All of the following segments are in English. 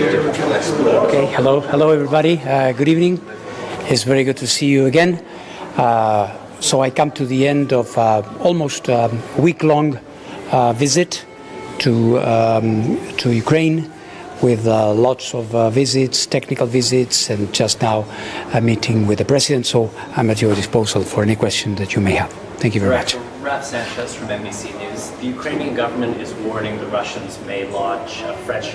Okay, hello everybody. Good evening. It's very good to see you again. So I come to the end of almost a week-long visit to Ukraine with lots of visits, technical visits, and just now a meeting with the president. So I'm at your disposal for any question that you may have. Thank you very much. Raf Sanchez from NBC News. The Ukrainian government is warning the Russians may launch a fresh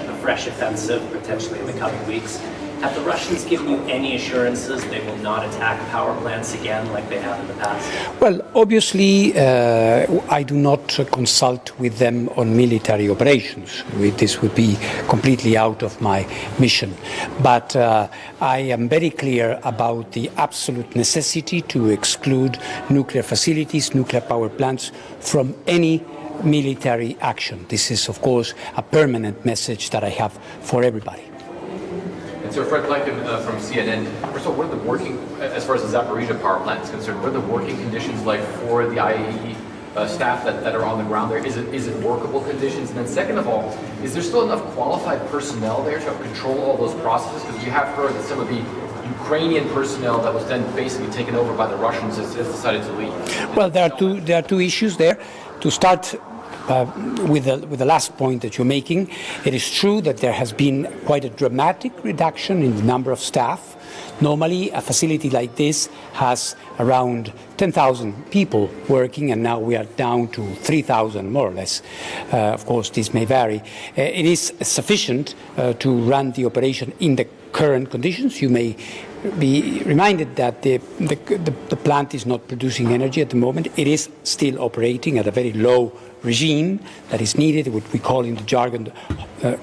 offensive potentially in the coming weeks. Have the Russians given you any assurances they will not attack power plants again like they have in the past? Well, obviously, I do not consult with them on military operations. This would be completely out of my mission. But I am very clear about the absolute necessity to exclude nuclear facilities, nuclear power plants from any military action. This is, of course, a permanent message that I have for everybody. And so Fred Blanken from CNN, first of all, what are the working, as far as the Zaporizhzhia power plant is concerned, what are the working conditions like for the IAEA staff that are on the ground there? Is it workable conditions? And then second of all, is there still enough qualified personnel there to control all those processes? Because we have heard that some of the Ukrainian personnel that was then basically taken over by the Russians has decided to leave. Well, there are two issues there. To start with the last point that you're making, it is true that there has been quite a dramatic reduction in the number of staff. Normally, a facility like this has around 10,000 people working, and now we are down to 3,000, more or less. Of course, this may vary. It is sufficient to run the operation in the current conditions. You may be reminded that the plant is not producing energy at the moment. It is still operating at a very low regime that is needed, what we call in the jargon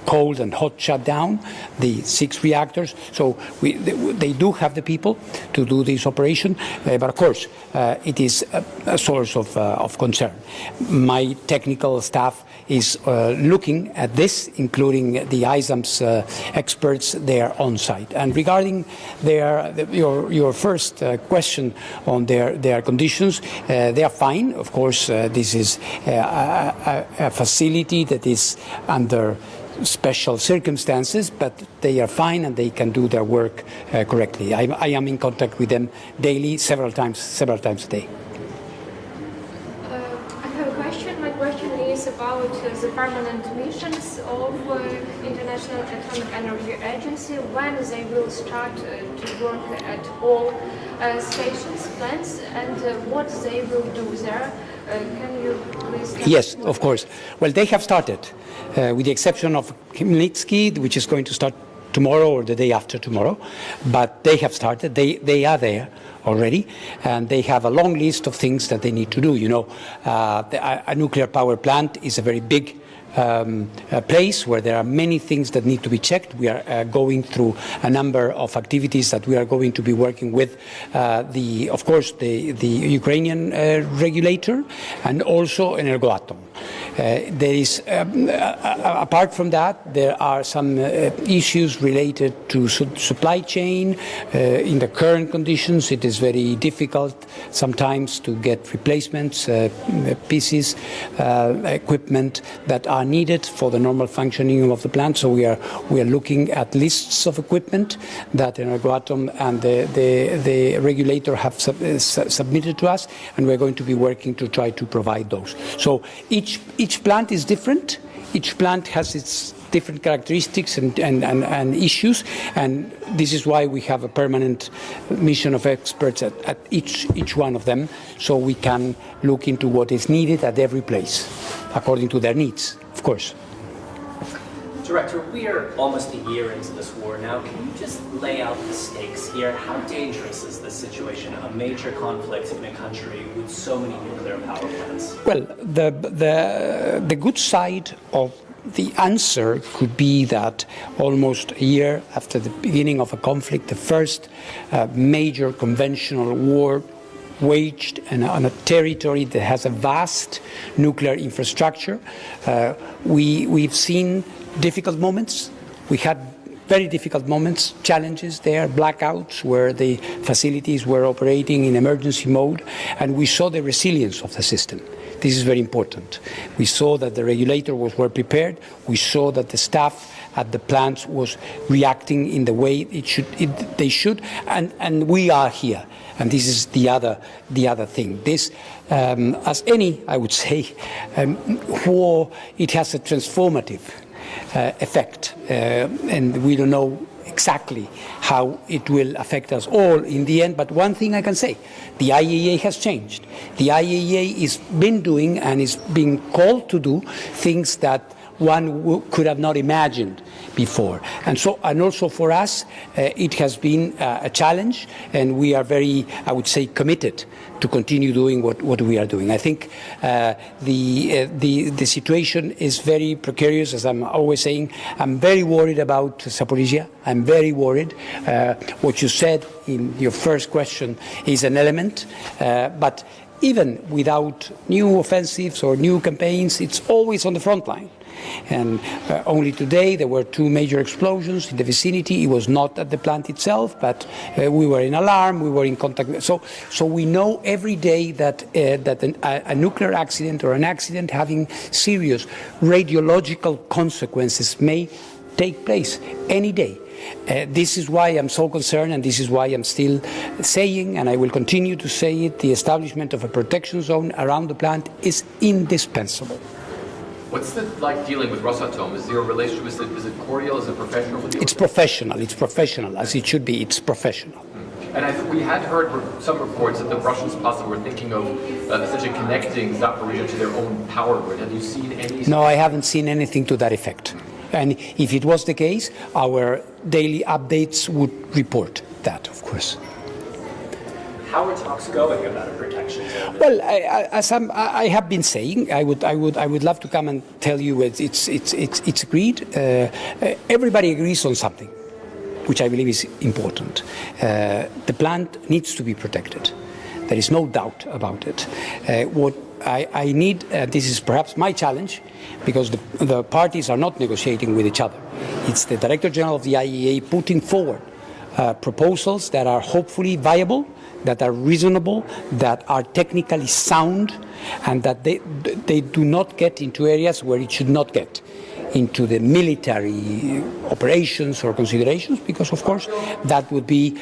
cold and hot shutdown, the 6 reactors. So they do have the people to do this operation, but of course it is a source of concern. My technical staff is looking at this, including the ISAM's experts there on site. And regarding your first question on their conditions, they are fine. Of course, this is a facility that is under special circumstances, but they are fine and they can do their work correctly. I am in contact with them daily, several times a day. I have a question. My question is about the permanent missions of International Atomic Energy Agency, when they will start to work at all stations, plants, and what they will do there. Can you please? Yes, of course. Well, they have started, with the exception of Khmelnitsky, which is going to start tomorrow or the day after tomorrow. But they have started. They are there already, and they have a long list of things that they need to do. You know, a nuclear power plant is a very big a place where there are many things that need to be checked. We are going through a number of activities that we are going to be working with of course, the Ukrainian regulator and also Rosatom. There is, apart from that, there are some issues related to supply chain. In the current conditions, it is very difficult sometimes to get replacements, pieces, equipment that are needed for the normal functioning of the plant. So we are looking at lists of equipment that Rosatom and the regulator have submitted to us, and we're going to be working to try to provide those. So each plant is different. Each plant has its different characteristics and issues, and this is why we have a permanent mission of experts at each one of them, so we can look into what is needed at every place, according to their needs, of course. Director, we are almost a year into this war now. Can you just lay out the stakes here? How dangerous is this situation, a major conflict in a country with so many nuclear power plants? Well, the good side of the answer could be that almost a year after the beginning of a conflict, the first major conventional war waged on a territory that has a vast nuclear infrastructure. We've seen difficult moments. We had very difficult moments, challenges there, blackouts where the facilities were operating in emergency mode, and we saw the resilience of the system. This is very important. We saw that the regulator was well prepared. We saw that the staff at the plants was reacting in the way they should, and we are here. And this is the other thing. This, as any, I would say, war, it has a transformative effect, and we don't know exactly how it will affect us all in the end. But one thing I can say, the IAEA has changed. The IAEA is been doing and is being called to do things that one could have not imagined before. And also for us, it has been a challenge, and we are very, I would say, committed to continue doing what we are doing. I think the situation is very precarious, as I'm always saying. I'm very worried about Zaporizhzhia. I'm very worried. What you said in your first question is an element, but even without new offensives or new campaigns, it's always on the front line. And only today there were 2 major explosions in the vicinity. It was not at the plant itself, but we were in alarm, we were in contact. So we know every day that a nuclear accident or an accident having serious radiological consequences may take place any day. This is why I'm so concerned, and this is why I'm still saying, and I will continue to say it, the establishment of a protection zone around the plant is indispensable. What's it like dealing with Rosatom? Is your relationship, is it cordial, is it professional? It's professional, as it should be, it's professional. And I think we had heard some reports that the Russians possibly were thinking of essentially connecting Zaporizhzhia to their own power grid. Have you seen any? No, I haven't seen anything to that effect. And if it was the case, our daily updates would report that, of course. How are talks going about a protection zone? Well, as I have been saying, I would love to come and tell you it's agreed. Everybody agrees on something, which I believe is important. The plant needs to be protected. There is no doubt about it. What I need, this is perhaps my challenge, because the parties are not negotiating with each other. It's the Director General of the IAEA putting forward proposals that are hopefully viable, that are reasonable, that are technically sound, and that they do not get into areas where it should not get, into the military operations or considerations, because of course that would be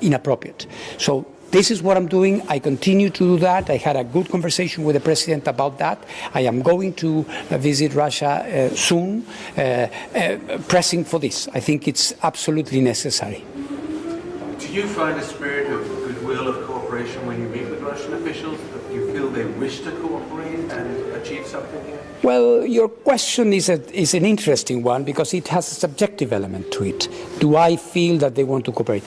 inappropriate. So this is what I'm doing. I continue to do that. I had a good conversation with the President about that. I am going to visit Russia soon, pressing for this. I think it's absolutely necessary. Do you find a spirit of goodwill, of cooperation when you meet with Russian officials? Do you feel they wish to cooperate and achieve something here? Well, your question is an interesting one, because it has a subjective element to it. Do I feel that they want to cooperate?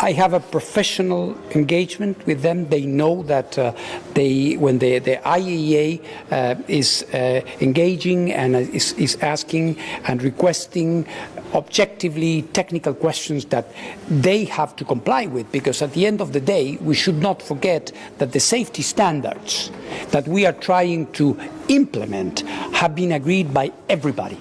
I have a professional engagement with them. They know that when the IAEA is engaging and is asking and requesting objectively technical questions, that they have to comply with, because at the end of the day we should not forget that the safety standards that we are trying to implement have been agreed by everybody.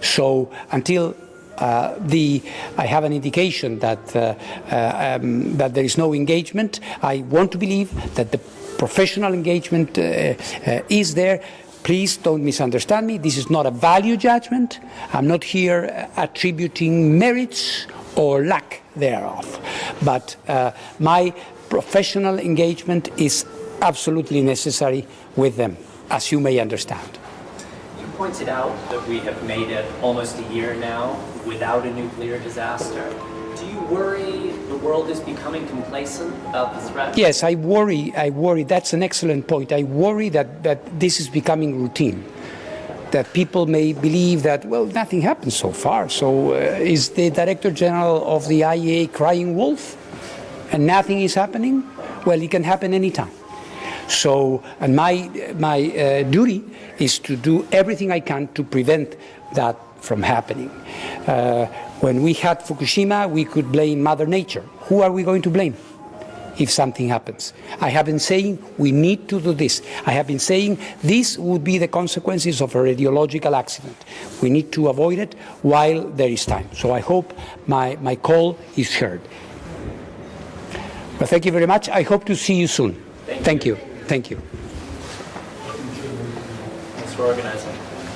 So until I have an indication that that there is no engagement, I want to believe that the professional engagement is there. Please don't misunderstand me. This is not a value judgment. I'm not here attributing merits or lack thereof. But my professional engagement is absolutely necessary with them, as you may understand. You pointed out that we have made it almost a year now without a nuclear disaster. Do you worry the world is becoming complacent about the threat? Yes, I worry. That's an excellent point. I worry that this is becoming routine. That people may believe that, well, nothing happened so far. So is the Director General of the IAEA crying wolf and nothing is happening? Well, it can happen anytime. So, and my duty is to do everything I can to prevent that from happening. When we had Fukushima, we could blame Mother Nature. Who are we going to blame if something happens? I have been saying we need to do this. I have been saying this would be the consequences of a radiological accident. We need to avoid it while there is time. So I hope my call is heard. Well, thank you very much. I hope to see you soon. Thank you. Thank you. Thanks for organizing.